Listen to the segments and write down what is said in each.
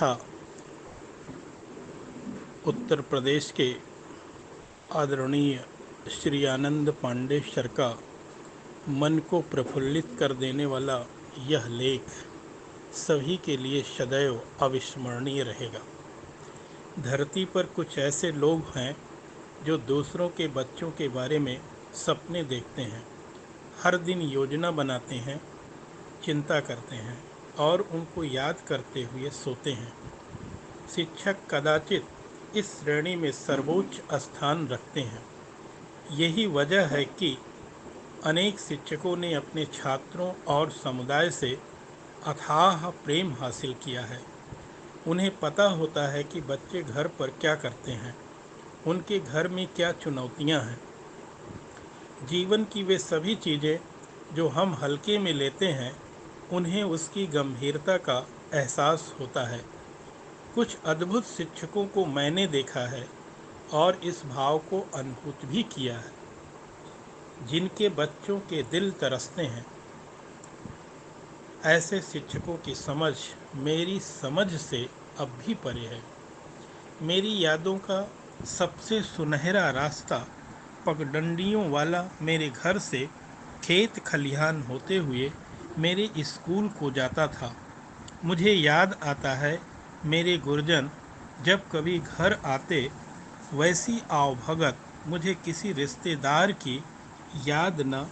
कथा उत्तर प्रदेश के आदरणीय श्री आनंद पांडे सर का मन को प्रफुल्लित कर देने वाला यह लेख सभी के लिए सदैव अविस्मरणीय रहेगा। धरती पर कुछ ऐसे लोग हैं जो दूसरों के बच्चों के बारे में सपने देखते हैं, हर दिन योजना बनाते हैं, चिंता करते हैं और उनको याद करते हुए सोते हैं। शिक्षक कदाचित इस श्रेणी में सर्वोच्च स्थान रखते हैं। यही वजह है कि अनेक शिक्षकों ने अपने छात्रों और समुदाय से अथाह प्रेम हासिल किया है। उन्हें पता होता है कि बच्चे घर पर क्या करते हैं, उनके घर में क्या चुनौतियां हैं। जीवन की वे सभी चीज़ें जो हम हल्के में लेते हैं, उन्हें उसकी गंभीरता का एहसास होता है। कुछ अद्भुत शिक्षकों को मैंने देखा है और इस भाव को अनुभूत भी किया है, जिनके बच्चों के दिल तरसते हैं। ऐसे शिक्षकों की समझ मेरी समझ से अब भी परे है। मेरी यादों का सबसे सुनहरा रास्ता पगडंडियों वाला मेरे घर से खेत खलिहान होते हुए मेरे स्कूल को जाता था। मुझे याद आता है, मेरे गुरुजन जब कभी घर आते, वैसी आवभगत मुझे किसी रिश्तेदार की याद न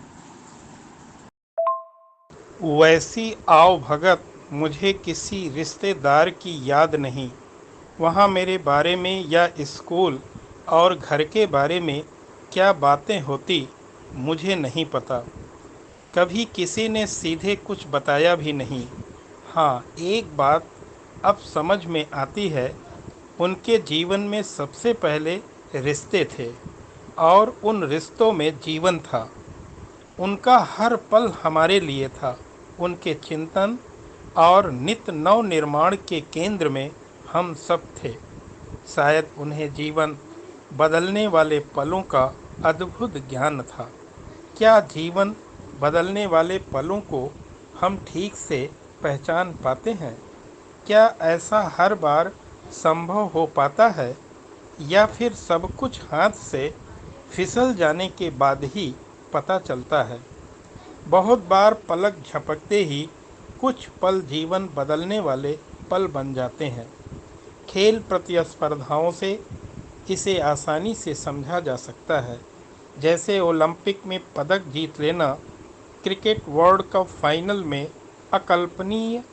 वैसी आवभगत मुझे किसी रिश्तेदार की याद नहीं। वहाँ मेरे बारे में या स्कूल और घर के बारे में क्या बातें होती, मुझे नहीं पता। कभी किसी ने सीधे कुछ बताया भी नहीं। हाँ, एक बात अब समझ में आती है, उनके जीवन में सबसे पहले रिश्ते थे और उन रिश्तों में जीवन था। उनका हर पल हमारे लिए था। उनके चिंतन और नित नव निर्माण के केंद्र में हम सब थे। शायद उन्हें जीवन बदलने वाले पलों का अद्भुत ज्ञान था। क्या जीवन बदलने वाले पलों को हम ठीक से पहचान पाते हैं? क्या ऐसा हर बार संभव हो पाता है, या फिर सब कुछ हाथ से फिसल जाने के बाद ही पता चलता है? बहुत बार पलक झपकते ही कुछ पल जीवन बदलने वाले पल बन जाते हैं। खेल प्रतिस्पर्धाओं से इसे आसानी से समझा जा सकता है, जैसे ओलंपिक में पदक जीत लेना, क्रिकेट वर्ल्ड कप फाइनल में अकल्पनीय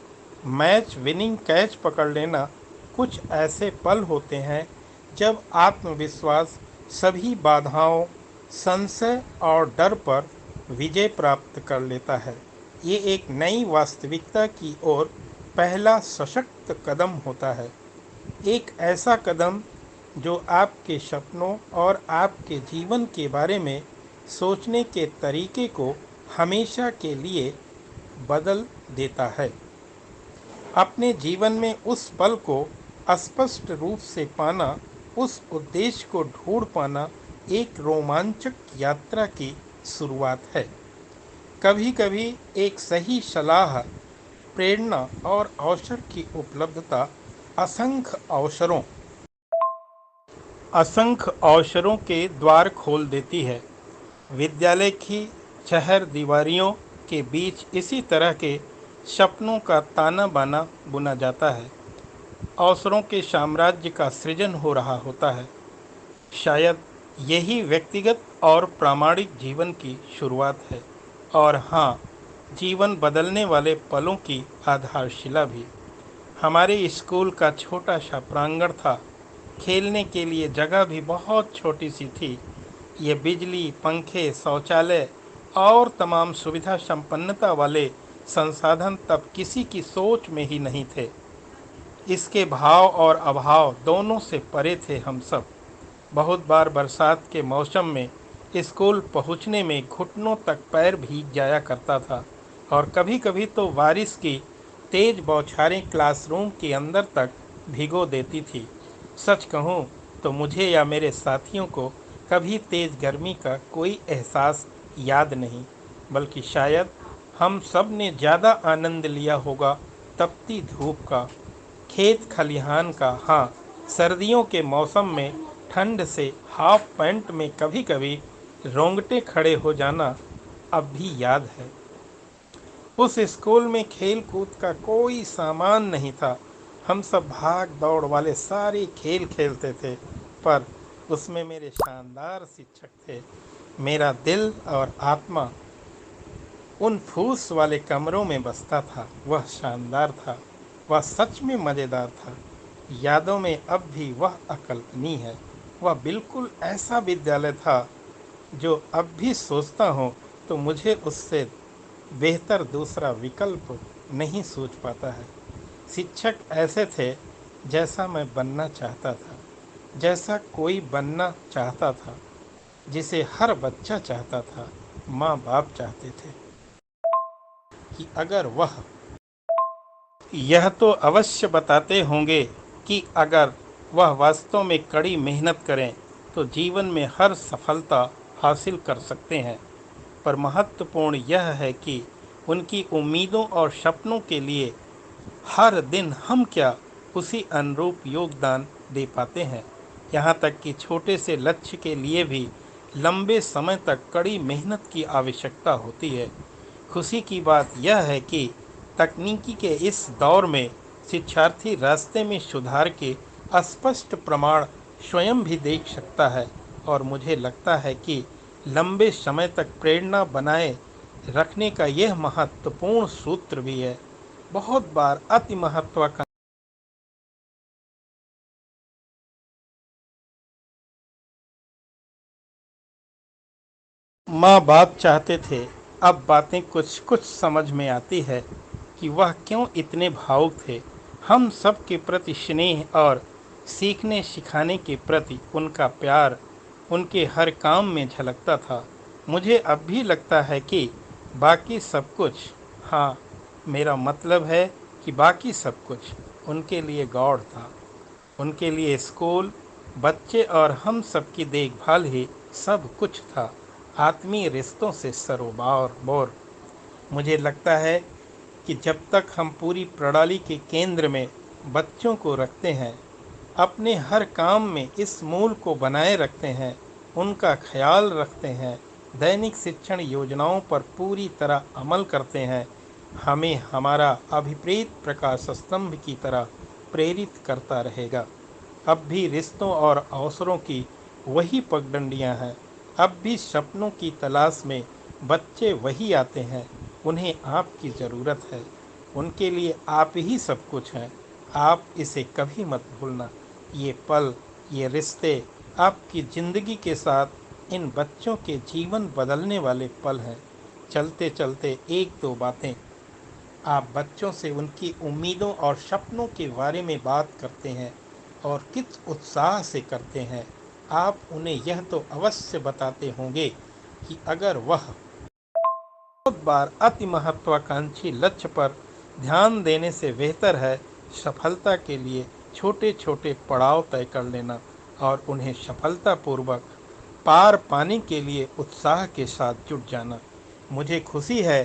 मैच विनिंग कैच पकड़ लेना। कुछ ऐसे पल होते हैं जब आत्मविश्वास सभी बाधाओं, संशय और डर पर विजय प्राप्त कर लेता है। ये एक नई वास्तविकता की ओर पहला सशक्त कदम होता है। एक ऐसा कदम जो आपके सपनों और आपके जीवन के बारे में सोचने के तरीके को हमेशा के लिए बदल देता है। अपने जीवन में उस पल को स्पष्ट रूप से पाना, उस उद्देश्य को ढूंढ पाना एक रोमांचक यात्रा की शुरुआत है। कभी कभी एक सही सलाह, प्रेरणा और अवसर की उपलब्धता असंख्य अवसरों के द्वार खोल देती है। विद्यालय की चहर दीवारियों के बीच इसी तरह के सपनों का ताना बाना बुना जाता है। अवसरों के साम्राज्य का सृजन हो रहा होता है। शायद यही व्यक्तिगत और प्रामाणिक जीवन की शुरुआत है, और हाँ, जीवन बदलने वाले पलों की आधारशिला भी। हमारे स्कूल का छोटा सा प्रांगण था। खेलने के लिए जगह भी बहुत छोटी सी थी। ये बिजली, पंखे, शौचालय और तमाम सुविधा संपन्नता वाले संसाधन तब किसी की सोच में ही नहीं थे। इसके भाव और अभाव दोनों से परे थे हम सब। बहुत बार बरसात के मौसम में स्कूल पहुंचने में घुटनों तक पैर भीग जाया करता था, और कभी-कभी तो बारिश की तेज बौछारें क्लासरूम के अंदर तक भिगो देती थी। सच कहूँ तो मुझे या मेरे साथियों को कभी तेज गर्मी का कोई एहसास याद नहीं, बल्कि शायद हम सब ने ज़्यादा आनंद लिया होगा तपती धूप का। खेत खलिहान का, हाँ, सर्दियों के मौसम में ठंड से हाफ पैंट में कभी कभी रोंगटे खड़े हो जाना अब भी याद है। उस स्कूल में खेल कूद का कोई सामान नहीं था। हम सब भाग दौड़ वाले सारे खेल खेलते थे, पर उसमें मेरे शानदार शिक्षक थे। मेरा दिल और आत्मा उन फूस वाले कमरों में बसता था। वह शानदार था, वह सच में मज़ेदार था। यादों में अब भी वह अकल्पनीय है। वह बिल्कुल ऐसा विद्यालय था जो अब भी सोचता हूँ तो मुझे उससे बेहतर दूसरा विकल्प नहीं सोच पाता है। शिक्षक ऐसे थे जैसा मैं बनना चाहता था, जैसा कोई बनना चाहता था, जिसे हर बच्चा चाहता था। माँ बाप चाहते थे कि अगर वह यह तो अवश्य बताते होंगे कि अगर वह वास्तव में कड़ी मेहनत करें तो जीवन में हर सफलता हासिल कर सकते हैं। पर महत्वपूर्ण यह है कि उनकी उम्मीदों और सपनों के लिए हर दिन हम क्या उसी अनुरूप योगदान दे पाते हैं। यहाँ तक कि छोटे से लक्ष्य के लिए भी लंबे समय तक कड़ी मेहनत की आवश्यकता होती है। खुशी की बात यह है कि तकनीकी के इस दौर में शिक्षार्थी रास्ते में सुधार के स्पष्ट प्रमाण स्वयं भी देख सकता है, और मुझे लगता है कि लंबे समय तक प्रेरणा बनाए रखने का यह महत्वपूर्ण सूत्र भी है। बहुत बार अति महत्वाकांक्षी माँ बाप चाहते थे। अब बातें कुछ कुछ समझ में आती है कि वह क्यों इतने भावुक थे। हम सब के प्रति स्नेह और सीखने सिखाने के प्रति उनका प्यार उनके हर काम में झलकता था। मुझे अब भी लगता है कि बाकी सब कुछ, हाँ, मेरा मतलब है कि बाकी सब कुछ उनके लिए गॉड था। उनके लिए स्कूल, बच्चे और हम सबकी देखभाल ही सब कुछ था। आत्मीय रिश्तों से सरोबार बोर। मुझे लगता है कि जब तक हम पूरी प्रणाली के केंद्र में बच्चों को रखते हैं, अपने हर काम में इस मूल को बनाए रखते हैं, उनका ख्याल रखते हैं, दैनिक शिक्षण योजनाओं पर पूरी तरह अमल करते हैं, हमें हमारा अभिप्रेत प्रकाश स्तंभ की तरह प्रेरित करता रहेगा। अब भी रिश्तों और अवसरों की वही पगडंडियां हैं। अब भी सपनों की तलाश में बच्चे वही आते हैं। उन्हें आपकी ज़रूरत है। उनके लिए आप ही सब कुछ हैं। आप इसे कभी मत भूलना। ये पल, ये रिश्ते आपकी ज़िंदगी के साथ इन बच्चों के जीवन बदलने वाले पल हैं। चलते चलते एक दो बातें। आप बच्चों से उनकी उम्मीदों और सपनों के बारे में बात करते हैं और किस उत्साह से करते हैं। आप उन्हें यह तो अवश्य बताते होंगे कि अगर वह बहुत बार अति महत्वाकांक्षी लक्ष्य पर ध्यान देने से बेहतर है सफलता के लिए छोटे छोटे पड़ाव तय कर लेना और उन्हें सफलतापूर्वक पार पाने के लिए उत्साह के साथ जुट जाना। मुझे खुशी है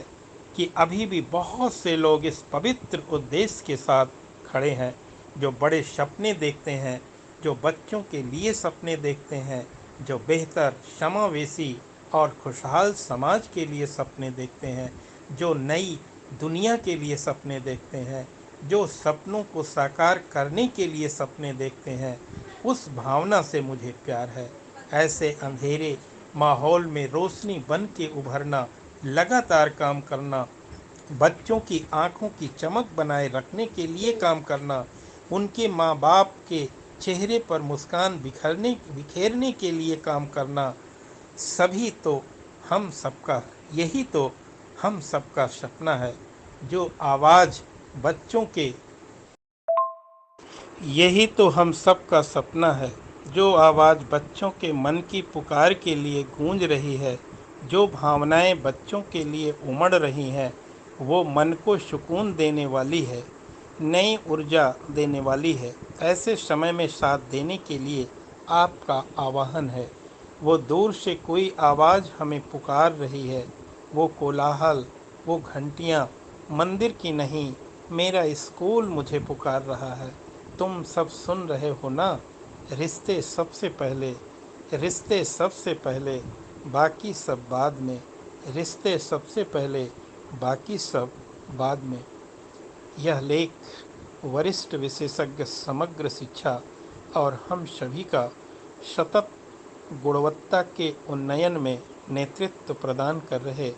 कि अभी भी बहुत से लोग इस पवित्र उद्देश्य के साथ खड़े हैं, जो बड़े सपने देखते हैं, जो बच्चों के लिए सपने देखते हैं, जो बेहतर, समावेशी और खुशहाल समाज के लिए सपने देखते हैं, जो नई दुनिया के लिए सपने देखते हैं, जो सपनों को साकार करने के लिए सपने देखते हैं। उस भावना से मुझे प्यार है। ऐसे अंधेरे माहौल में रोशनी बन के उभरना, लगातार काम करना, बच्चों की आंखों की चमक बनाए रखने के लिए काम करना, उनके माँ बाप के चेहरे पर मुस्कान बिखेरने के लिए काम करना, सभी तो हम सबका यही तो हम सबका सपना है। जो आवाज़ बच्चों के यही तो हम सबका सपना है। जो आवाज़ बच्चों के मन की पुकार के लिए गूंज रही है, जो भावनाएं बच्चों के लिए उमड़ रही हैं, वो मन को सुकून देने वाली है, नई ऊर्जा देने वाली है। ऐसे समय में साथ देने के लिए आपका आह्वान है। वो दूर से कोई आवाज़ हमें पुकार रही है। वो कोलाहल, वो घंटियाँ मंदिर की नहीं, मेरा स्कूल मुझे पुकार रहा है। तुम सब सुन रहे हो ना? रिश्ते सबसे पहले, रिश्ते सबसे पहले, बाकी सब बाद में। रिश्ते सबसे पहले, बाकी सब बाद में। यह लेख वरिष्ठ विशेषज्ञ समग्र शिक्षा और हम सभी का सतत गुणवत्ता के उन्नयन में नेतृत्व प्रदान कर रहे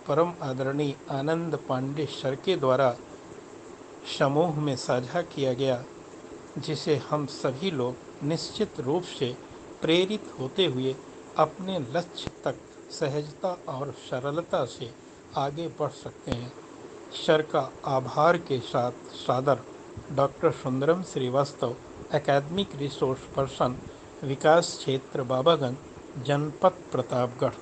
परम आदरणीय आनंद पांडे सर के द्वारा समूह में साझा किया गया, जिसे हम सभी लोग निश्चित रूप से प्रेरित होते हुए अपने लक्ष्य तक सहजता और सरलता से आगे बढ़ सकते हैं। सर का आभार के साथ सादर doctor Sundaram Srivastava, academic resource person, विकास क्षेत्र बाबागंज, जनपद प्रतापगढ़।